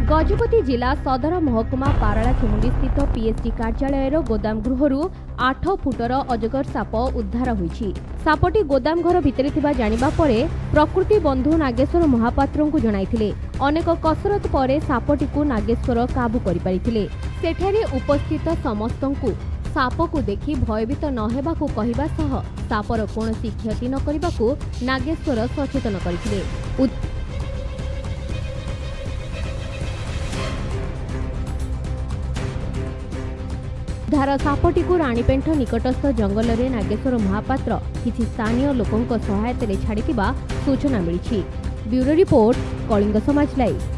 गजपति जिला सदर महकुमा पारालाखेमुंडी स्थित पीएचडी कार्यालय गोदाम गृहरु 8 फुटर अजगर साप उद्धार होईछि। सापटी गोदाम घर भितरे थिबा जानिबा परे प्रकृति बंधु नागेश्वर महापात्र को जणाइथिले। अनेक कसरत परे सापटी को नागेश्वर काबू करि परिथिले। सेठारे उपस्थित समस्तंकु साप को देखि भयभीत न हेबाकु कहिबा सह सापर कोनोसी क्षति न करिबाकु नागेश्वर सचेतन करथिले। धार सापटी को राणीपेंठ निकटस्थ जंगल में नागेश्वर महापात्र किसी स्थानीय लोकों सहायता छाड़ी सूचना मिली। ब्यूरो रिपोर्ट, कलिंग समाज लाइव।